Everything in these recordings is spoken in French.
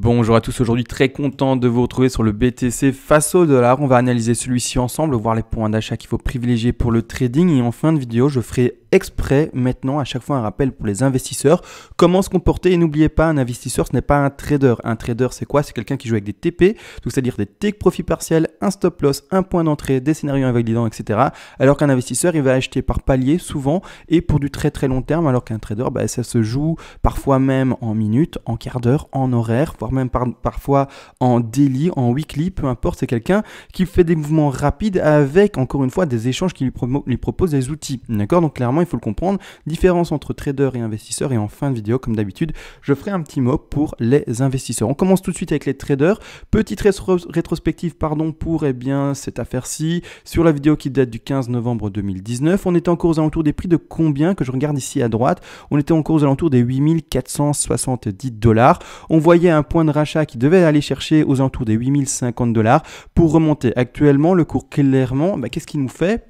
Bonjour à tous, aujourd'hui très content de vous retrouver sur le BTC face au dollar. On va analyser celui-ci ensemble, voir les points d'achat qu'il faut privilégier pour le trading. Et en fin de vidéo, je ferai exprès maintenant à chaque fois un rappel pour les investisseurs. Comment se comporter, et n'oubliez pas, un investisseur ce n'est pas un trader. Un trader c'est quoi? C'est quelqu'un qui joue avec des TP, donc c'est-à-dire des take profit partiel, un stop loss, un point d'entrée, des scénarios invalidants, etc. Alors qu'un investisseur il va acheter par palier souvent et pour du très très long terme, alors qu'un trader ça se joue parfois même en minutes, en quart d'heure, en horaire, voire même parfois en daily, en weekly, peu importe. C'est quelqu'un qui fait des mouvements rapides avec encore une fois des échanges qui lui proposent des outils. D'accord? Donc clairement il faut le comprendre, différence entre trader et investisseur. Et en fin de vidéo, comme d'habitude, je ferai un petit mot pour les investisseurs. On commence tout de suite avec les traders. Petite rétrospective pour cette affaire-ci. Sur la vidéo qui date du 15 novembre 2019, on était encore aux alentours des prix de combien? Que je regarde ici à droite, on était encore aux alentours des 8470 $. On voyait un point de rachat qui devait aller chercher aux alentours des 8050 $ pour remonter. Actuellement, le cours clairement, qu'est-ce qu'il nous fait?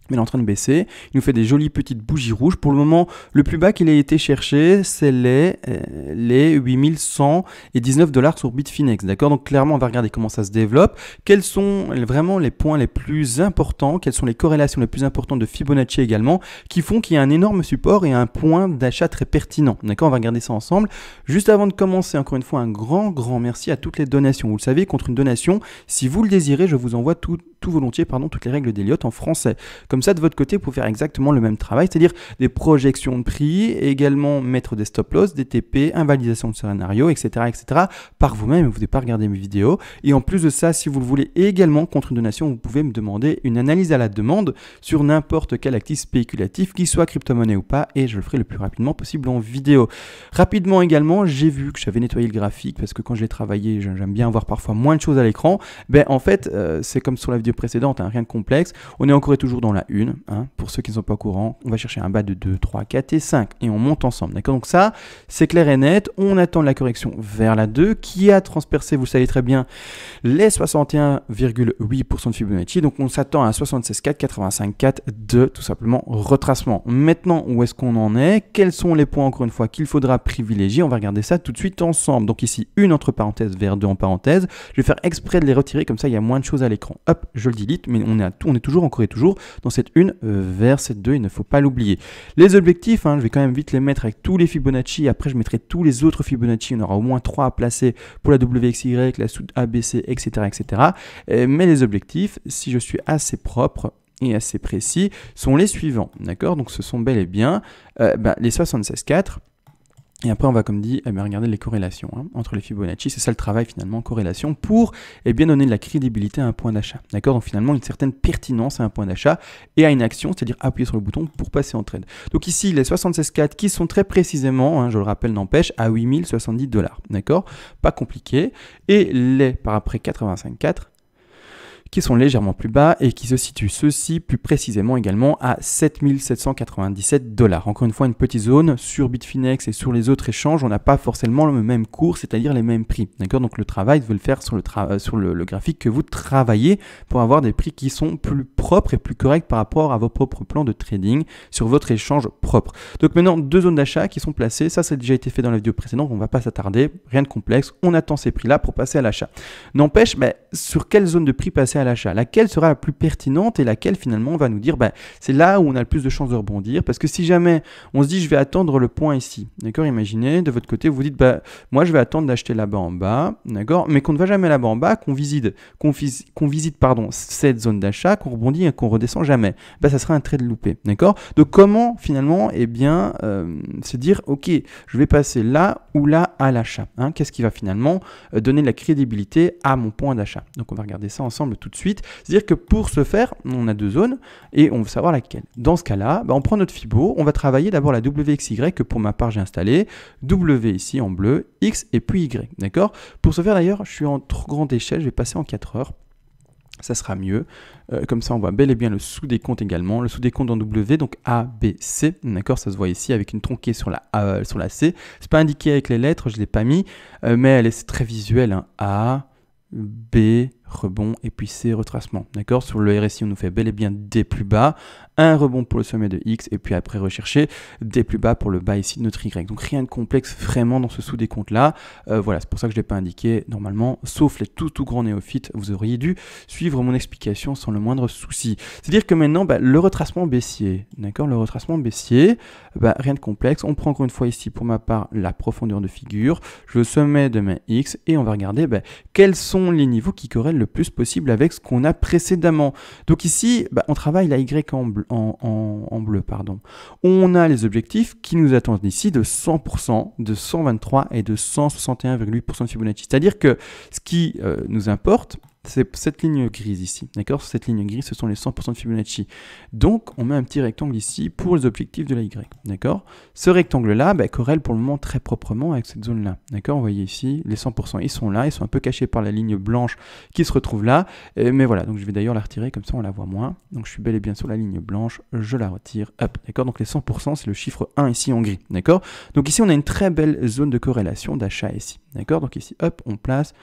Il est en train de baisser, il nous fait des jolies petites bougies rouges. Pour le moment, le plus bas qu'il a été cherché, c'est les 8119 $ sur Bitfinex. D'accord? Donc clairement, on va regarder comment ça se développe. Quels sont vraiment les points les plus importants? Quelles sont les corrélations les plus importantes de Fibonacci également, qui font qu'il y a un énorme support et un point d'achat très pertinent. D'accord? On va regarder ça ensemble. Juste avant de commencer, encore une fois, un grand merci à toutes les donations. Vous le savez, contre une donation, si vous le désirez, je vous envoie tout volontiers toutes les règles d'Elliott en français. Comme ça, de votre côté, vous pouvez faire exactement le même travail, c'est-à-dire des projections de prix, et également mettre des stop-loss, des TP, invalidation de scénario, etc. par vous-même. Vous ne devez pas regarder mes vidéos. Et en plus de ça, si vous le voulez également contre une donation, vous pouvez me demander une analyse à la demande sur n'importe quel actif spéculatif, qu'il soit crypto-monnaie ou pas, et je le ferai le plus rapidement possible en vidéo. Rapidement également, j'ai vu que j'avais nettoyé le graphique, parce que quand je l'ai travaillé, j'aime bien avoir parfois moins de choses à l'écran. En fait, c'est comme sur la vidéo précédente, rien de complexe. On est encore et toujours dans la une. Pour ceux qui ne sont pas au courant, on va chercher un bas de 2, 3, 4 et 5 et on monte ensemble. D'accord? Donc ça, c'est clair et net. On attend la correction vers la 2 qui a transpercé, vous le savez très bien, les 61,8% de Fibonacci. Donc on s'attend à 76,4, 85,4 de tout simplement retracement. Maintenant, où est-ce qu'on en est? Quels sont les points, encore une fois, qu'il faudra privilégier? On va regarder ça tout de suite ensemble. Donc ici, une entre parenthèses vers 2 en parenthèse. Je vais faire exprès de les retirer, comme ça il y a moins de choses à l'écran. Hop, je le delete, mais on est toujours encore et toujours dans cette 1 vers cette 2, il ne faut pas l'oublier. Les objectifs, je vais quand même vite les mettre avec tous les Fibonacci. Après, je mettrai tous les autres Fibonacci. On aura au moins 3 à placer pour la WXY, la soude ABC, etc. Mais les objectifs, si je suis assez propre et assez précis, sont les suivants. D'accord? Donc, ce sont bel et bien les 76,4. Et après, on va, comme dit, regarder les corrélations entre les Fibonacci. C'est ça le travail, finalement, corrélation, pour donner de la crédibilité à un point d'achat. D'accord? Donc, finalement, une certaine pertinence à un point d'achat et à une action, c'est-à-dire appuyer sur le bouton pour passer en trade. Donc, ici, les 76,4 qui sont très précisément, je le rappelle, n'empêche, à 8070 $. D'accord? Pas compliqué. Et les, par après, 85,4 qui sont légèrement plus bas et qui se situent ceci plus précisément également à 7797 $. Encore une fois, une petite zone sur Bitfinex et sur les autres échanges, on n'a pas forcément le même cours, c'est-à-dire les mêmes prix. D'accord? Donc le travail, vous devez le faire sur le graphique que vous travaillez pour avoir des prix qui sont plus propres et plus corrects par rapport à vos propres plans de trading sur votre échange propre. Donc maintenant, 2 zones d'achat qui sont placées. Ça a déjà été fait dans la vidéo précédente, on ne va pas s'attarder, rien de complexe. On attend ces prix-là pour passer à l'achat. N'empêche, sur quelle zone de prix passer à l'achat? Laquelle sera la plus pertinente et laquelle finalement va nous dire c'est là où on a le plus de chances de rebondir? Parce que si jamais on se dit je vais attendre le point ici, d'accord, imaginez de votre côté vous dites moi je vais attendre d'acheter là-bas en bas, d'accord, mais qu'on ne va jamais là-bas en bas, qu'on visite cette zone d'achat, qu'on rebondit et qu'on redescend jamais, ça sera un trade loupé. D'accord? Donc comment finalement se dire ok, je vais passer là ou là à l'achat, qu'est-ce qui va finalement donner de la crédibilité à mon point d'achat? Donc on va regarder ça ensemble tout de suite. C'est-à-dire que pour ce faire, on a 2 zones et on veut savoir laquelle. Dans ce cas-là, on prend notre Fibo, on va travailler d'abord la WXY que pour ma part j'ai installé, W ici en bleu, X et puis Y. D'accord? Pour ce faire d'ailleurs, je suis en trop grande échelle, je vais passer en 4 heures. Ça sera mieux. Comme ça, on voit bel et bien le sous-décompte également. Le sous-décompte en W, donc A, B, C. D'accord, ça se voit ici avec une tronquée sur la C. C'est pas indiqué avec les lettres, je ne l'ai pas mis, mais elle est très visuelle. A, B, rebond, et puis C, retracement. D'accord? Sur le RSI, on nous fait bel et bien des plus bas, un rebond pour le sommet de X, et puis après rechercher des plus bas pour le bas ici de notre Y. Donc rien de complexe vraiment dans ce sous-décompte-là. Voilà, c'est pour ça que je ne l'ai pas indiqué normalement, sauf les tout grands néophytes, vous auriez dû suivre mon explication sans le moindre souci. C'est-à-dire que maintenant, le retracement baissier, d'accord? Le retracement baissier, rien de complexe. On prend encore une fois ici, pour ma part, la profondeur de figure, le sommet de ma X, et on va regarder quels sont les niveaux qui corrèlent le plus possible avec ce qu'on a précédemment. Donc ici, on travaille la Y en bleu, pardon. On a les objectifs qui nous attendent ici de 100%, de 123 et de 161,8% de Fibonacci. C'est-à-dire que ce qui nous importe, c'est cette ligne grise ici, d'accord? Cette ligne grise, ce sont les 100% de Fibonacci. Donc, on met un petit rectangle ici pour les objectifs de la Y, d'accord? Ce rectangle-là corrèle pour le moment très proprement avec cette zone-là, d'accord? Vous voyez ici, les 100%, ils sont là, ils sont un peu cachés par la ligne blanche qui se retrouve là, mais voilà, donc je vais d'ailleurs la retirer, comme ça on la voit moins. Donc, je suis bel et bien sur la ligne blanche, je la retire, hop, d'accord? Donc, les 100%, c'est le chiffre 1 ici en gris, d'accord? Donc, ici, on a une très belle zone de corrélation d'achat ici, d'accord? Donc, ici, hop, on place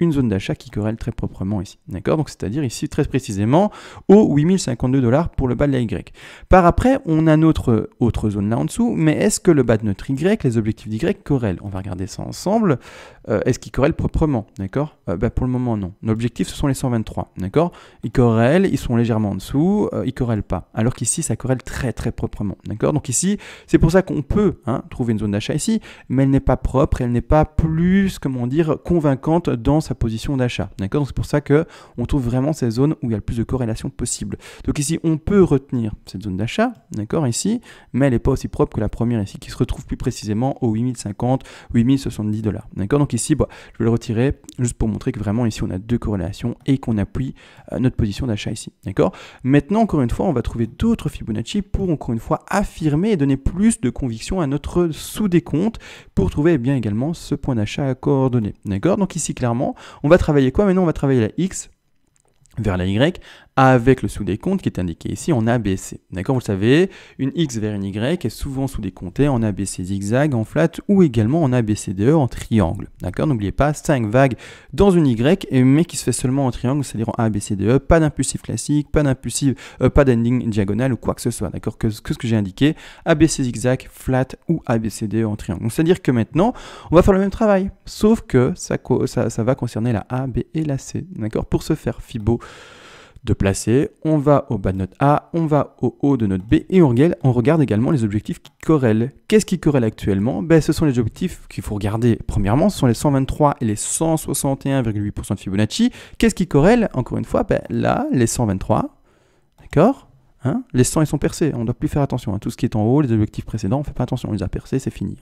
une zone d'achat qui corrèle très proprement ici, d'accord? Donc c'est-à-dire ici très précisément au 8052 $ pour le bas de la Y. Par après, on a notre autre zone là en dessous, mais est-ce que le bas de notre Y, les objectifs d'Y corrèlent? On va regarder ça ensemble. Est-ce qu'ils corrèlent proprement, d'accord? Pour le moment non. L'objectif ce sont les 123, d'accord? Ils corrèlent, ils sont légèrement en dessous, ils corrèlent pas. Alors qu'ici ça corrèle très proprement, d'accord? Donc ici, c'est pour ça qu'on peut trouver une zone d'achat ici, mais elle n'est pas propre, elle n'est pas plus, comment dire, convaincante dans sa position d'achat, d'accord? Donc c'est pour ça que on trouve vraiment ces zones où il y a le plus de corrélation possible. Donc ici, on peut retenir cette zone d'achat, d'accord, ici, mais elle n'est pas aussi propre que la première ici, qui se retrouve plus précisément au 8050, 8070 $, d'accord? Donc ici, je vais le retirer juste pour montrer que vraiment ici, on a deux corrélations et qu'on appuie notre position d'achat ici, d'accord? Maintenant, encore une fois, on va trouver d'autres Fibonacci pour, encore une fois, affirmer et donner plus de conviction à notre sous-décompte pour trouver bien également ce point d'achat à coordonner, d'accord? Donc ici, clairement, on va travailler quoi? Maintenant, on va travailler la X vers la Y avec le sous-décompte qui est indiqué ici en ABC. D'accord, vous le savez, une X vers une Y est souvent sous-décomptée en ABC zigzag, en flat ou également en ABCDE en triangle. D'accord, n'oubliez pas, 5 vagues dans une Y, mais qui se fait seulement en triangle, c'est-à-dire en ABCDE, pas d'impulsif classique, pas d'impulsif, pas d'ending diagonale ou quoi que ce soit. D'accord, que ce que j'ai indiqué, ABC zigzag, flat ou ABCDE en triangle. Donc c'est-à-dire que maintenant, on va faire le même travail, sauf que ça va concerner la A, B et la C. D'accord, pour se faire Fibo de placer, on va au bas de notre A, on va au haut de notre B et on regarde également les objectifs qui corrèlent. Qu'est-ce qui corrèle actuellement? Ce sont les objectifs qu'il faut regarder premièrement, ce sont les 123 et les 161,8% de Fibonacci. Qu'est-ce qui corrèle? Encore une fois, là, les 123, d'accord? Les 100 ils sont percés, on ne doit plus faire attention. Tout ce qui est en haut, les objectifs précédents, on ne fait pas attention, on les a percés, c'est fini.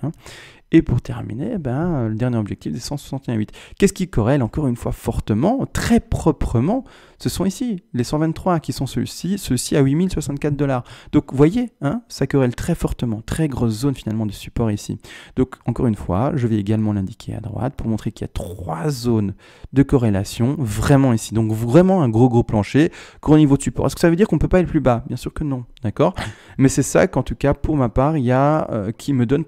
Et pour terminer, le dernier objectif des 161,8. Qu'est-ce qui corrèle encore une fois fortement, très proprement? Ce sont ici les 123 qui sont ceux-ci à 8064 $. Donc vous voyez, ça corrèle très fortement, très grosse zone finalement de support ici. Donc encore une fois, je vais également l'indiquer à droite pour montrer qu'il y a 3 zones de corrélation vraiment ici. Donc vraiment un gros plancher, gros niveau de support. Est-ce que ça veut dire qu'on ne peut pas aller plus bas? Bien sûr que non, d'accord? Mais c'est ça qu'en tout cas pour ma part, il y a qui me donne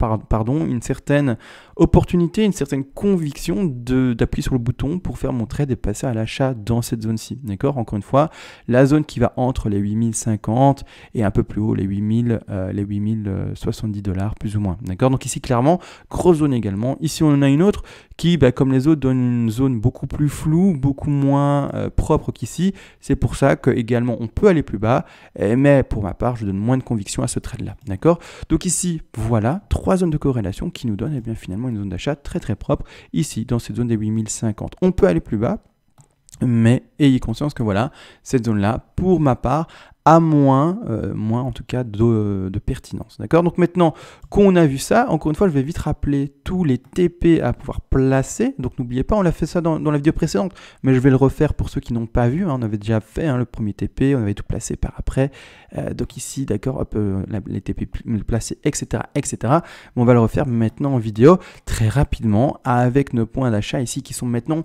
une certaine opportunité, une certaine conviction d'appuyer sur le bouton pour faire mon trade et passer à l'achat dans cette zone-ci. D'accord? Encore une fois, la zone qui va entre les 8050 et un peu plus haut, les 8070 $ plus ou moins. D'accord? Donc ici, clairement, grosse zone également. Ici, on en a une autre qui, comme les autres, donne une zone beaucoup plus floue, beaucoup moins propre qu'ici. C'est pour ça que également on peut aller plus bas, mais pour ma part, je donne moins de conviction à ce trade-là. D'accord? Donc ici, voilà, 3 zones de corrélation qui nous donnent finalement une zone d'achat très propre ici, dans cette zone des 8050. On peut aller plus bas, mais ayez conscience que voilà, cette zone-là, pour ma part, a moins en tout cas de pertinence. D'accord? Donc maintenant qu'on a vu ça, encore une fois, je vais vite rappeler tous les TP à pouvoir placer. Donc n'oubliez pas, on l'a fait ça dans la vidéo précédente, mais je vais le refaire pour ceux qui n'ont pas vu. On avait déjà fait le premier TP, on avait tout placé par après. Donc ici, d'accord, les TP placés, etc. Mais on va le refaire maintenant en vidéo très rapidement avec nos points d'achat ici qui sont maintenant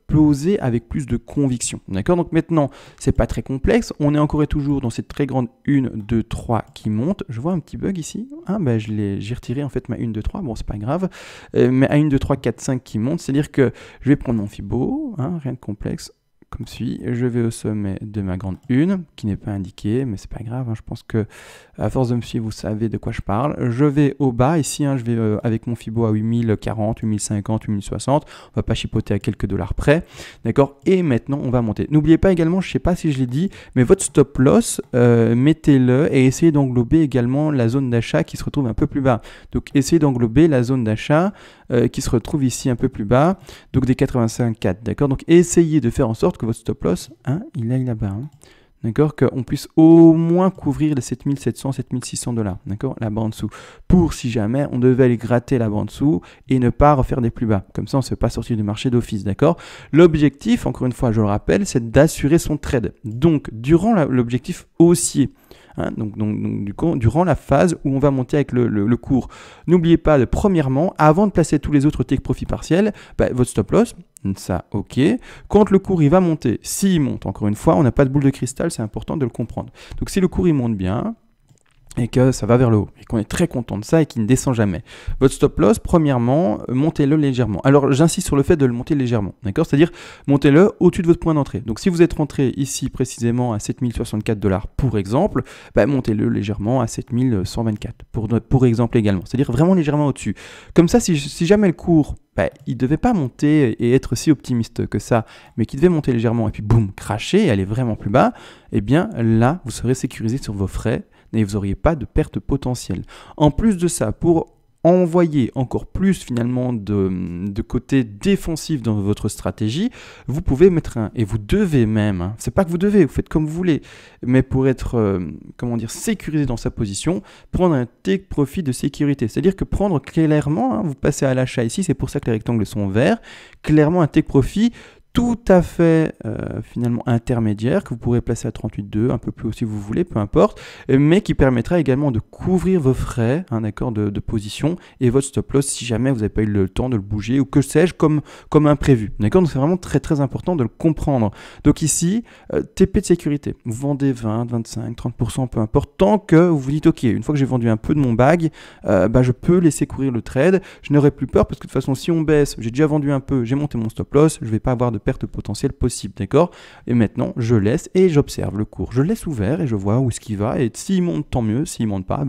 posé avec plus de conviction. D'accord? Donc maintenant, c'est pas très complexe. On est encore et toujours dans cette très grande 1, 2, 3 qui monte. Je vois un petit bug ici. J'ai retiré en fait ma 1, 2, 3. Bon, c'est pas grave. Mais à 1, 2, 3, 4, 5 qui monte, c'est-à-dire que je vais prendre mon Fibo, rien de complexe. comme suit. Je vais au sommet de ma grande 1, qui n'est pas indiquée, mais c'est pas grave, hein, je pense que à force de me suivre, vous savez de quoi je parle. Je vais au bas, ici, hein, je vais avec mon Fibo à 8040, 8050, 8060, on va pas chipoter à quelques dollars près, d'accord? Et maintenant, on va monter. N'oubliez pas également, je sais pas si je l'ai dit, mais votre stop loss, mettez-le et essayez d'englober également la zone d'achat qui se retrouve un peu plus bas. Donc, essayez d'englober la zone d'achat qui se retrouve ici un peu plus bas, donc des 85,4, d'accord? Donc, essayez de faire en sorte que votre stop loss, hein, il aille là-bas, hein. D'accord, qu'on puisse au moins couvrir les 7700, 7600 dollars, d'accord, là-bas en dessous, pour si jamais on devait aller gratter là-bas en dessous et ne pas refaire des plus bas. Comme ça, on ne se fait pas sortir du marché d'office, d'accord. L'objectif, encore une fois, je le rappelle, c'est d'assurer son trade. Donc, durant l'objectif haussier, hein, donc, du coup, durant la phase où on va monter avec le cours, n'oubliez pas de, premièrement, avant de placer tous les autres take profit partiels, votre stop loss, ça, ok. Quand le cours il va monter, s'il monte, encore une fois, on n'a pas de boule de cristal, c'est important de le comprendre. Donc si le cours il monte bien, et que ça va vers le haut, et qu'on est très content de ça et qu'il ne descend jamais. Votre stop loss, premièrement, montez-le légèrement. Alors, j'insiste sur le fait de le monter légèrement, d'accord? C'est-à-dire, montez-le au-dessus de votre point d'entrée. Donc, si vous êtes rentré ici précisément à 7064 dollars, pour exemple, montez-le légèrement à 7124, pour exemple également. C'est-à-dire vraiment légèrement au-dessus. Comme ça, si jamais le cours, il ne devait pas monter et être si optimiste que ça, mais qu'il devait monter légèrement et puis boum, cracher et aller vraiment plus bas, eh bien là, vous serez sécurisé sur vos frais et vous n'auriez pas de perte potentielle. En plus de ça, pour envoyer encore plus finalement de côté défensif dans votre stratégie, vous pouvez mettre et vous devez même, hein, c'est pas que vous devez, vous faites comme vous voulez, mais pour être, sécurisé dans sa position, prendre un take profit de sécurité. C'est-à-dire que prendre clairement, hein, vous passez à l'achat ici, c'est pour ça que les rectangles sont verts, clairement un take profit tout à fait finalement intermédiaire que vous pourrez placer à 38,2, un peu plus haut si vous voulez, peu importe, mais qui permettra également de couvrir vos frais, hein, d'accord, de position et votre stop loss si jamais vous n'avez pas eu le temps de le bouger ou que sais-je comme imprévu, d'accord. Donc c'est vraiment très très important de le comprendre. Donc ici, TP de sécurité, vous vendez 20, 25, 30%, peu importe, tant que vous vous dites ok, une fois que j'ai vendu un peu de mon bag, je peux laisser courir le trade, je n'aurai plus peur parce que de toute façon si on baisse, j'ai déjà vendu un peu, j'ai monté mon stop loss, je ne vais pas avoir de perte potentielle possible, d'accord. Et maintenant, je laisse et j'observe le cours. Je le laisse ouvert et je vois où est-ce qu'il va. Et s'il monte, tant mieux. S'il monte pas,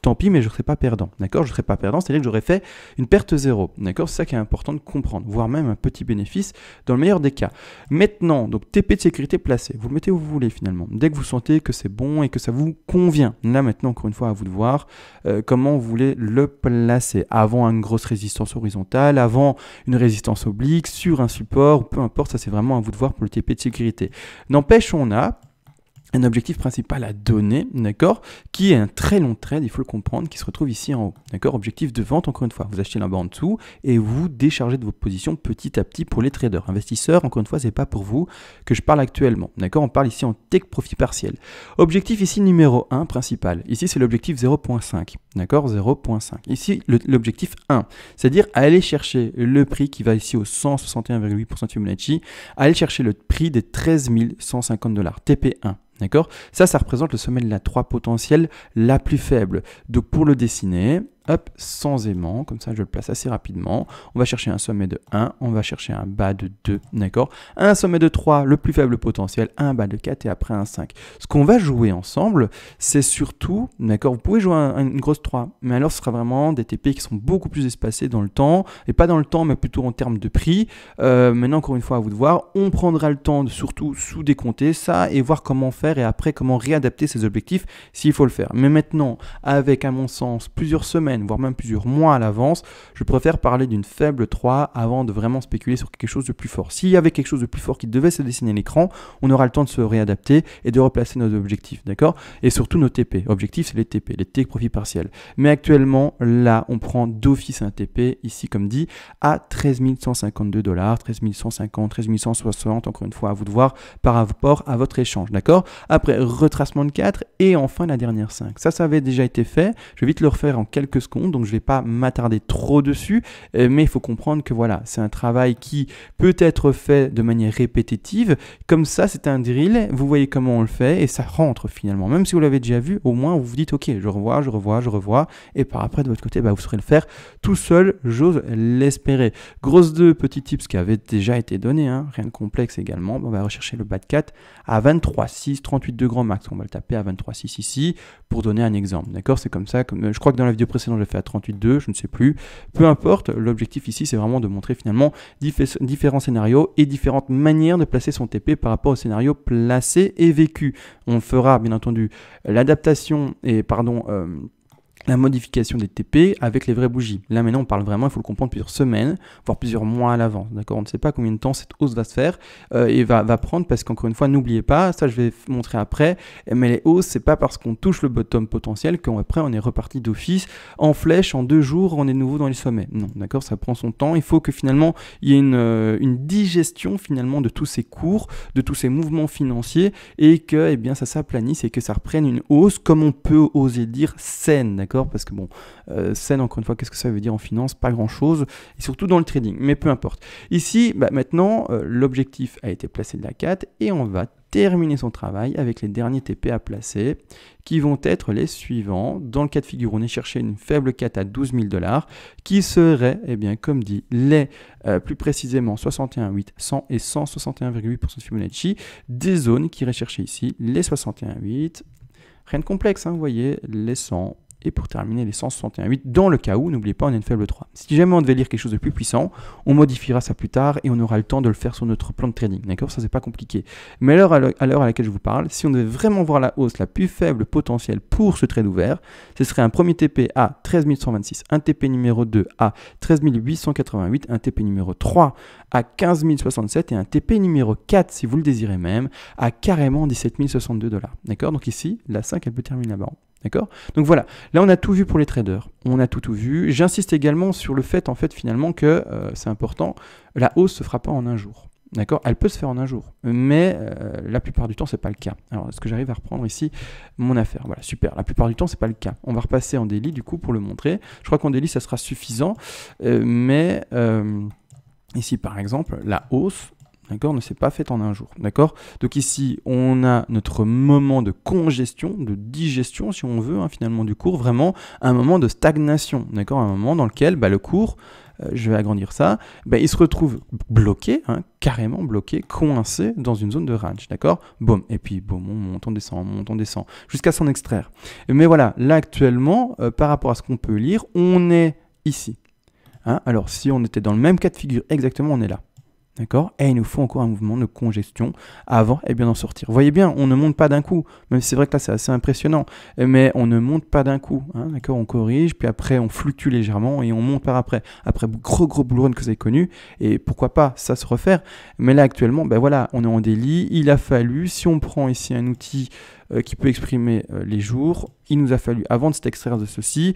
tant pis, mais je ne serai pas perdant, d'accord. Je ne serai pas perdant, c'est-à-dire que j'aurais fait une perte zéro, d'accord. C'est ça qui est important de comprendre, voire même un petit bénéfice dans le meilleur des cas. Maintenant, donc TP de sécurité placé. Vous le mettez où vous voulez finalement. Dès que vous sentez que c'est bon et que ça vous convient. Là maintenant, encore une fois, à vous de voir comment vous voulez le placer. Avant une grosse résistance horizontale, avant une résistance oblique, sur un support, peu importe, ça c'est vraiment à vous de voir pour le TP de sécurité. N'empêche, on a un objectif principal à donner, d'accord, qui est un très long trade, il faut le comprendre, qui se retrouve ici en haut, d'accord, objectif de vente, encore une fois, vous achetez là-bas en dessous et vous déchargez de vos positions petit à petit pour les traders. Investisseurs, encore une fois, c'est pas pour vous que je parle actuellement, d'accord, on parle ici en take profit partiel. Objectif ici numéro 1 principal, ici c'est l'objectif 0.5, d'accord, 0.5. Ici, l'objectif 1, c'est-à-dire aller chercher le prix qui va ici au 161,8% de Fibonacci, aller chercher le prix des 13 150 dollars, TP1. D'accord? Ça représente le sommet de la 3 potentielle la plus faible. Donc pour le dessiner, hop, sans aimant, comme ça je le place assez rapidement. On va chercher un sommet de 1, on va chercher un bas de 2, d'accord? Un sommet de 3, le plus faible potentiel, un bas de 4 et après un 5. Ce qu'on va jouer ensemble, c'est surtout, d'accord, vous pouvez jouer une grosse 3, mais alors ce sera vraiment des TP qui sont beaucoup plus espacés dans le temps, et pas dans le temps, mais plutôt en termes de prix. Maintenant, encore une fois, à vous de voir, on prendra le temps de surtout sous-décompter ça et voir comment faire et après comment réadapter ses objectifs s'il faut le faire. Mais maintenant, avec à mon sens plusieurs semaines, voire même plusieurs mois à l'avance, je préfère parler d'une faible 3 avant de vraiment spéculer sur quelque chose de plus fort. S'il y avait quelque chose de plus fort qui devait se dessiner à l'écran, on aura le temps de se réadapter et de replacer nos objectifs, d'accord? Et surtout nos TP. Objectifs, c'est les TP, les take profit partiels. Mais actuellement, là, on prend d'office un TP, ici comme dit, à 13 152 dollars, 13 150, 13 160, encore une fois, à vous de voir par rapport à votre échange, d'accord? Après, retracement de 4 et enfin la dernière 5. Ça avait déjà été fait. Je vais vite le refaire en quelques secondes, donc je ne vais pas m'attarder trop dessus, mais il faut comprendre que voilà, c'est un travail qui peut être fait de manière répétitive. Comme ça, c'est un drill, vous voyez comment on le fait et ça rentre finalement. Même si vous l'avez déjà vu, au moins vous vous dites ok, je revois, et par après de votre côté, vous saurez le faire tout seul, j'ose l'espérer. Grosse 2, petits tips qui avaient déjà été donnés, rien de complexe également. On va rechercher le BAT 4 à 23,6, 38 de grand max. On va le taper à 23,6 ici pour donner un exemple. D'accord, c'est comme ça. Je crois que dans la vidéo précédente, j'ai fait à 38,2, je ne sais plus. Peu importe, l'objectif ici, c'est vraiment de montrer finalement différents scénarios et différentes manières de placer son TP par rapport au scénario placé et vécu. On fera bien entendu l'adaptation et la modification des TP avec les vraies bougies. Là maintenant on parle vraiment, il faut le comprendre, plusieurs semaines, voire plusieurs mois à l'avance. D'accord, on ne sait pas combien de temps cette hausse va se faire et va prendre, parce qu'encore une fois, n'oubliez pas, ça je vais montrer après, mais les hausses, c'est pas parce qu'on touche le bottom potentiel qu'après on est reparti d'office en flèche, en 2 jours, on est de nouveau dans les sommets. Non, d'accord, ça prend son temps. Il faut que finalement il y ait une digestion finalement de tous ces cours, de tous ces mouvements financiers, et que ça s'aplanisse et que ça reprenne une hausse, comme on peut oser dire saine. D'accord, parce que saine, encore une fois, qu'est-ce que ça veut dire en finance? Pas grand chose, et surtout dans le trading, mais peu importe. Ici, maintenant, l'objectif a été placé de la 4 et on va terminer son travail avec les derniers TP à placer, qui vont être les suivants. Dans le cas de figure, on est cherché une faible 4 à 12 000 $, qui serait, comme dit, plus précisément 61,8, 100 et 161,8% de Fibonacci, des zones qui iraient chercher ici, les 61,8, rien de complexe, vous voyez, les 100, et pour terminer les 161,8 dans le cas où, n'oubliez pas, on a une faible 3. Si jamais on devait lire quelque chose de plus puissant, on modifiera ça plus tard et on aura le temps de le faire sur notre plan de trading. D'accord, ça c'est pas compliqué. Mais à l'heure à laquelle je vous parle, si on devait vraiment voir la hausse la plus faible potentielle pour ce trade ouvert, ce serait un premier TP à 13 126, un TP numéro 2 à 13 888, un TP numéro 3 à 15 067 et un TP numéro 4, si vous le désirez même, à carrément 17 062 $. D'accord, donc ici, la 5, elle peut terminer là-bas. D'accord, donc voilà, là on a tout vu pour les traders, on a tout vu. J'insiste également sur le fait finalement que c'est important, la hausse se fera pas en un jour. D'accord, elle peut se faire en un jour, mais la plupart du temps c'est pas le cas. Alors est-ce que j'arrive à reprendre ici mon affaire? Voilà, super, la plupart du temps c'est pas le cas. On va repasser en daily du coup pour le montrer. Je crois qu'en daily ça sera suffisant, mais ici par exemple la hausse, d'accord, ne s'est pas faite en un jour, d'accord. Donc ici, on a notre moment de congestion, de digestion, si on veut, finalement, du cours, vraiment un moment de stagnation, d'accord, un moment dans lequel le cours, je vais agrandir ça, il se retrouve bloqué, carrément bloqué, coincé dans une zone de range, d'accord. Boum, et puis boum, on descend, jusqu'à s'en extraire. Mais voilà, là actuellement, par rapport à ce qu'on peut lire, on est ici. Alors, si on était dans le même cas de figure exactement, on est là. D'accord, et il nous faut encore un mouvement de congestion avant d'en sortir. Vous voyez bien, on ne monte pas d'un coup, même si c'est vrai que là c'est assez impressionnant, mais on ne monte pas d'un coup, d'accord, on corrige, puis après on fluctue légèrement et on monte par après gros bull run que vous avez connu, et pourquoi pas ça se refaire, mais là actuellement, voilà, on est en daily, il a fallu, si on prend ici un outil qui peut exprimer les jours, il nous a fallu, avant de s'extraire de ceci,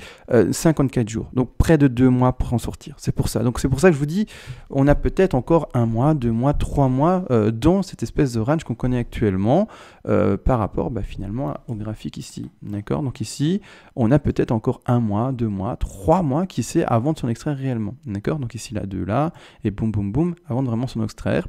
54 jours. Donc près de 2 mois pour en sortir. C'est pour ça. Donc c'est pour ça que je vous dis, on a peut-être encore 1 mois, 2 mois, 3 mois dans cette espèce de range qu'on connaît actuellement par rapport finalement au graphique ici. D'accord? Donc ici, on a peut-être encore 1 mois, 2 mois, 3 mois, qui sait, avant de s'en extraire réellement. D'accord? Donc ici, là, 2 là, et boum, boum, boum, avant de vraiment s'en extraire.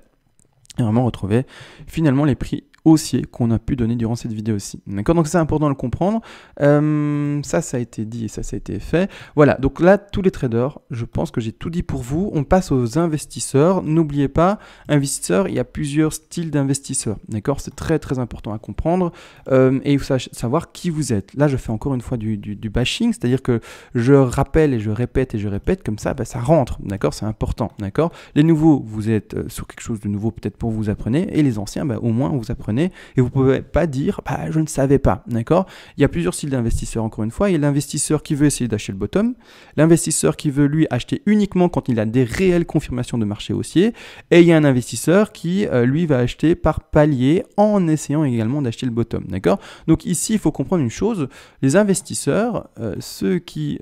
Et vraiment retrouver finalement les prix haussiers qu'on a pu donner durant cette vidéo aussi. D'accord, donc c'est important de le comprendre. Ça a été dit et ça a été fait. Voilà, donc là, tous les traders, je pense que j'ai tout dit pour vous. On passe aux investisseurs. N'oubliez pas, investisseurs, il y a plusieurs styles d'investisseurs. D'accord, c'est très très important à comprendre. Et il faut savoir qui vous êtes. Là, je fais encore une fois du bashing, c'est-à-dire que je rappelle et je répète, comme ça, ça rentre. D'accord, c'est important. D'accord, les nouveaux, vous êtes sur quelque chose de nouveau peut-être pour vous apprenez, et les anciens, au moins vous apprenez. Et vous ne pouvez pas dire je ne savais pas, d'accord. Il y a plusieurs styles d'investisseurs, encore une fois. Il y a l'investisseur qui veut essayer d'acheter le bottom, l'investisseur qui veut lui acheter uniquement quand il a des réelles confirmations de marché haussier, et il y a un investisseur qui lui va acheter par palier en essayant également d'acheter le bottom, d'accord. Donc ici il faut comprendre une chose, les investisseurs, ceux qui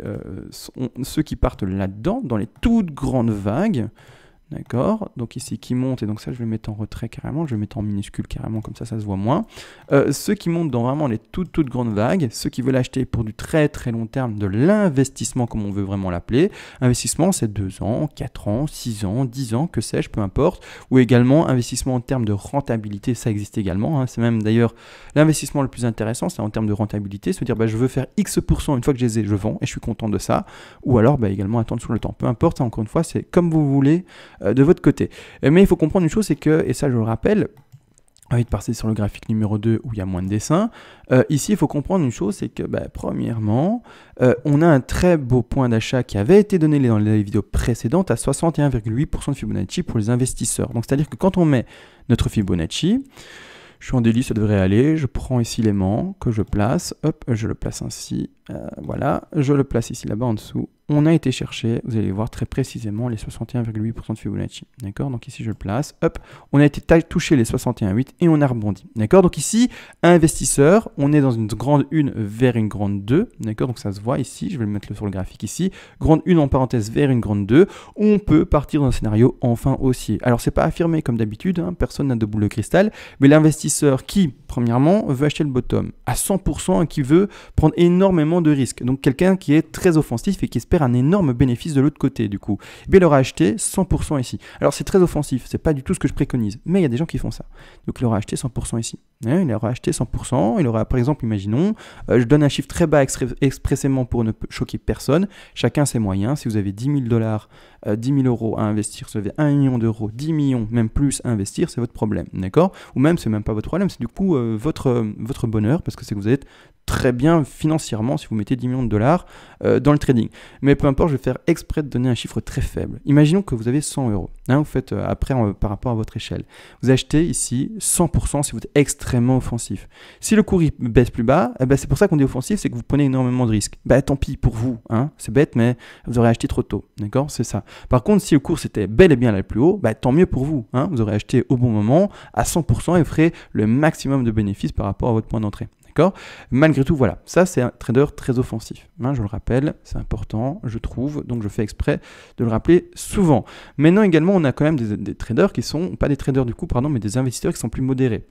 partent là-dedans dans les toutes grandes vagues, D'accord, donc ici qui monte, et donc ça je vais le mettre en retrait carrément, je vais le mettre en minuscule carrément, comme ça se voit moins. Ceux qui montent dans vraiment les toutes grandes vagues, ceux qui veulent acheter pour du très long terme, de l'investissement comme on veut vraiment l'appeler. Investissement c'est 2 ans, 4 ans, 6 ans, 10 ans, que sais-je, peu importe. Ou également investissement en termes de rentabilité, ça existe également. Hein. C'est même d'ailleurs l'investissement le plus intéressant, c'est en termes de rentabilité, se dire je veux faire X%, une fois que je les ai, je vends et je suis content de ça. Ou alors également attendre sur le temps, peu importe, encore une fois c'est comme vous voulez. De votre côté. Mais il faut comprendre une chose, c'est que, et ça je le rappelle, envie de passer sur le graphique numéro 2 où il y a moins de dessins, ici il faut comprendre une chose, c'est que premièrement, on a un très beau point d'achat qui avait été donné dans les vidéos précédentes à 61,8% de Fibonacci pour les investisseurs. Donc c'est-à-dire que quand on met notre Fibonacci, je suis en délit, ça devrait aller, je prends ici l'aimant que je place, hop, je le place ainsi, voilà, je le place ici là-bas en dessous. On a été chercher, vous allez voir très précisément les 61,8% de Fibonacci, d'accord? Donc ici je le place, hop, on a été touché les 61,8 et on a rebondi, d'accord? Donc ici, investisseur, on est dans une grande 1 vers une grande 2, d'accord? Donc ça se voit ici, je vais le mettre sur le graphique ici, grande 1 en parenthèse vers une grande 2, on peut partir dans un scénario enfin haussier. Alors c'est pas affirmé comme d'habitude, hein, personne n'a de boule de cristal, mais l'investisseur qui, premièrement, veut acheter le bottom à 100% et qui veut prendre énormément de risques, donc quelqu'un qui est très offensif et qui espère un énorme bénéfice de l'autre côté du coup, il aura acheté 100% ici. Alors c'est très offensif, c'est pas du tout ce que je préconise, mais il y a des gens qui font ça. Donc il aura acheté 100% ici. Il aura acheté 100%, il aura par exemple, imaginons, je donne un chiffre très bas expressément pour ne choquer personne, chacun ses moyens, si vous avez 10 000 dollars, 10 000 euros à investir, si vous avez 1 million d'euros, 10 millions, même plus à investir, c'est votre problème, d'accord? Ou même, c'est même pas votre problème, c'est du coup votre bonheur, parce que c'est que vous êtes très bien financièrement si vous mettez 10 millions de dollars dans le trading. Mais peu importe, je vais faire exprès de donner un chiffre très faible. Imaginons que vous avez 100 euros. Hein, vous faites après par rapport à votre échelle. Vous achetez ici 100% si vous êtes extrêmement offensif. Si le cours il baisse plus bas, c'est pour ça qu'on dit offensif, c'est que vous prenez énormément de risques. Tant pis pour vous. Hein, c'est bête, mais vous aurez acheté trop tôt. D'accord? C'est ça. Par contre, si le cours c'était bel et bien là plus haut, tant mieux pour vous. Hein, vous aurez acheté au bon moment à 100% et vous ferez le maximum de bénéfices par rapport à votre point d'entrée. Malgré tout, voilà, ça c'est un trader très offensif. Hein, je le rappelle, c'est important, je trouve, donc je fais exprès de le rappeler souvent. Maintenant également, on a quand même des traders qui sont, pas des traders du coup, pardon, mais des investisseurs qui sont plus modérés.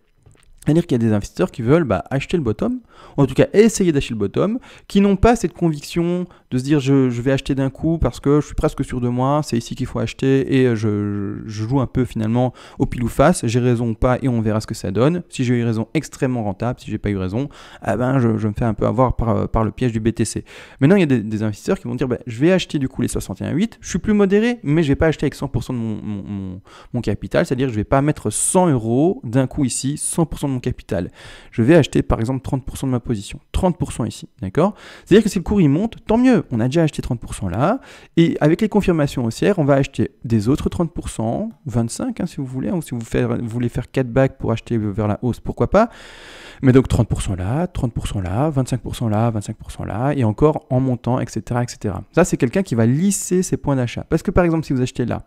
C'est-à-dire qu'il y a des investisseurs qui veulent acheter le bottom, ou en tout cas essayer d'acheter le bottom, qui n'ont pas cette conviction de se dire je vais acheter d'un coup parce que je suis presque sûr de moi, c'est ici qu'il faut acheter et je joue un peu finalement au pile ou face, j'ai raison ou pas et on verra ce que ça donne. Si j'ai eu raison, extrêmement rentable, si j'ai pas eu raison, je me fais un peu avoir par le piège du BTC. Maintenant il y a des investisseurs qui vont dire je vais acheter du coup les 61,8, je suis plus modéré mais je vais pas acheter avec 100% de mon capital, c'est-à-dire je vais pas mettre 100 euros d'un coup ici, 100% de mon capital. Je vais acheter par exemple 30% de ma position, 30% ici, d'accord? C'est-à-dire que si le cours il monte, tant mieux, on a déjà acheté 30% là, et avec les confirmations haussières, on va acheter des autres 30%, 25% hein, si vous voulez, ou si vous voulez faire 4 bagues pour acheter vers la hausse, pourquoi pas, mais donc 30% là, 30% là, 25% là, 25% là, et encore en montant, etc. etc. Ça c'est quelqu'un qui va lisser ses points d'achat, parce que par exemple si vous achetez là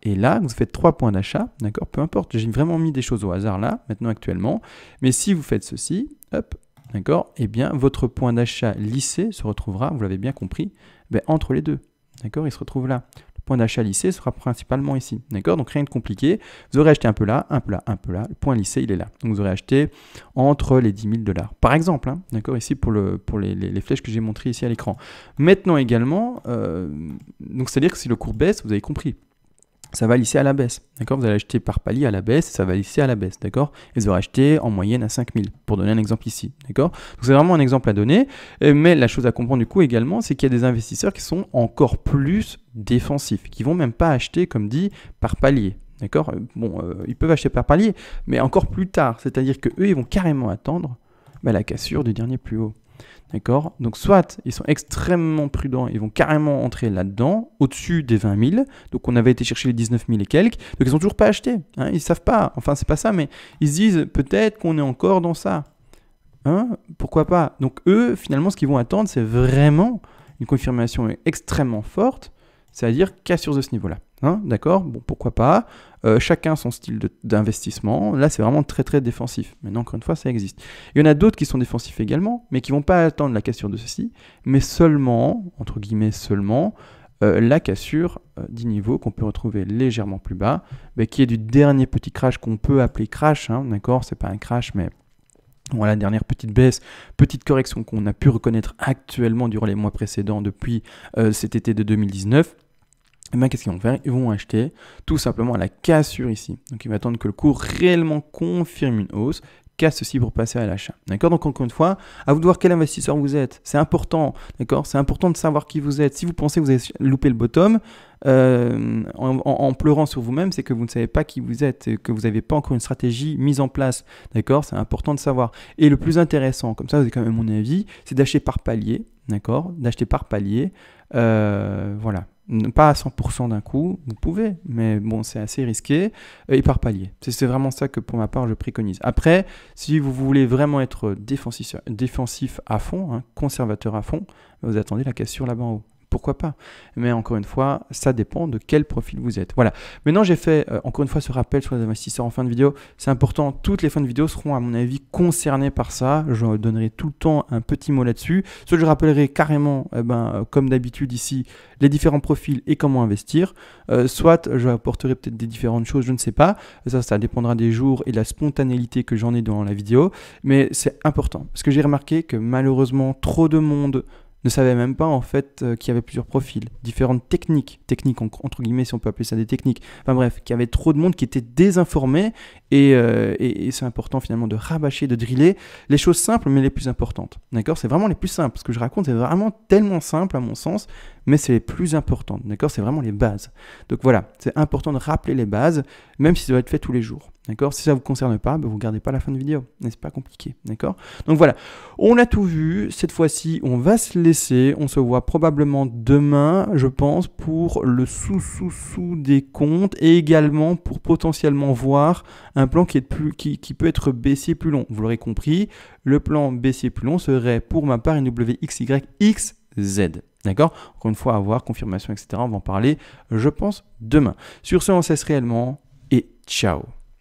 et là, vous faites 3 points d'achat, d'accord, peu importe, j'ai vraiment mis des choses au hasard là, maintenant actuellement, mais si vous faites ceci, hop, d'accord, eh bien votre point d'achat lissé se retrouvera, vous l'avez bien compris, entre les deux, d'accord, il se retrouve là. Le point d'achat lissé sera principalement ici, d'accord, donc rien de compliqué, vous aurez acheté un peu là, un peu là, un peu là, le point lissé il est là, donc vous aurez acheté entre les 10 000 dollars, par exemple, hein, d'accord, ici pour les flèches que j'ai montrées ici à l'écran. Maintenant également, donc c'est-à-dire que si le cours baisse, vous avez compris, ça va lisser à la baisse, d'accord? Vous allez acheter par palier à la baisse, ça va lisser à la baisse, d'accord? Et vous aurez acheté en moyenne à 5000, pour donner un exemple ici, d'accord? Donc c'est vraiment un exemple à donner, mais la chose à comprendre du coup également, c'est qu'il y a des investisseurs qui sont encore plus défensifs, qui vont même pas acheter, comme dit, par palier, d'accord? Bon, ils peuvent acheter par palier, mais encore plus tard, c'est-à-dire qu'eux, ils vont carrément attendre la cassure du dernier plus haut. D'accord? Donc soit ils sont extrêmement prudents, ils vont carrément entrer là-dedans, au-dessus des 20 000, donc on avait été chercher les 19 000 et quelques, donc ils n'ont toujours pas acheté, hein, ils ne savent pas, enfin c'est pas ça, mais ils se disent peut-être qu'on est encore dans ça, hein, pourquoi pas? Donc eux, finalement, ce qu'ils vont attendre, c'est vraiment une confirmation extrêmement forte, c'est-à-dire cassure de ce niveau-là. Hein, d'accord? Bon, pourquoi pas. Chacun son style d'investissement. Là, c'est vraiment très très défensif. Maintenant, encore une fois, ça existe. Il y en a d'autres qui sont défensifs également, mais qui ne vont pas attendre la cassure de ceci, mais seulement, entre guillemets seulement, la cassure 10 niveaux qu'on peut retrouver légèrement plus bas, qui est du dernier petit crash qu'on peut appeler crash, hein, d'accord, c'est pas un crash, mais voilà, dernière petite baisse, petite correction qu'on a pu reconnaître actuellement durant les mois précédents depuis cet été de 2019. Et bien, qu'est-ce qu'ils vont faire? Ils vont acheter tout simplement la cassure ici. Donc, ils vont attendre que le cours réellement confirme une hausse, casse ceci pour passer à l'achat. D'accord? Donc, encore une fois, à vous de voir quel investisseur vous êtes. C'est important. D'accord? C'est important de savoir qui vous êtes. Si vous pensez que vous avez loupé le bottom, en pleurant sur vous-même, c'est que vous ne savez pas qui vous êtes, et que vous n'avez pas encore une stratégie mise en place. D'accord? C'est important de savoir. Et le plus intéressant, comme ça, vous avez quand même mon avis, c'est d'acheter par palier. D'accord? D'acheter par palier. Voilà. Pas à 100% d'un coup, vous pouvez, mais bon, c'est assez risqué, et par palier. C'est vraiment ça que pour ma part, je préconise. Après, si vous voulez vraiment être défensif à fond, hein, conservateur à fond, vous attendez la cassure là-bas en haut. Pourquoi pas? Mais encore une fois, ça dépend de quel profil vous êtes. Voilà. Maintenant, j'ai fait encore une fois ce rappel sur les investisseurs en fin de vidéo. C'est important. Toutes les fins de vidéo seront, à mon avis, concernées par ça. Je donnerai tout le temps un petit mot là-dessus. Soit je rappellerai carrément, comme d'habitude ici, les différents profils et comment investir. Soit je apporterai peut-être des différentes choses, je ne sais pas. Ça dépendra des jours et de la spontanéité que j'en ai dans la vidéo. Mais c'est important. Parce que j'ai remarqué que malheureusement, trop de monde ne savait même pas en fait qu'il y avait plusieurs profils, différentes techniques entre guillemets si on peut appeler ça des techniques, enfin bref, qu'il y avait trop de monde qui était désinformé et c'est important finalement de rabâcher, de driller les choses simples mais les plus importantes, d'accord? C'est vraiment les plus simples, ce que je raconte c'est vraiment tellement simple à mon sens, mais c'est les plus importantes, d'accord? C'est vraiment les bases. Donc voilà, c'est important de rappeler les bases, même si ça doit être fait tous les jours. D'accord? Si ça ne vous concerne pas, vous ne regardez pas la fin de vidéo. C'est pas compliqué. D'accord? Donc voilà, on a tout vu. Cette fois-ci, on va se laisser. On se voit probablement demain, je pense, pour le sous des comptes et également pour potentiellement voir un plan qui peut être baissier plus long. Vous l'aurez compris, le plan baissier plus long serait pour ma part une WXYXZ. D'accord? Encore une fois, à voir, confirmation, etc. On va en parler, je pense, demain. Sur ce, on cesse réellement et ciao!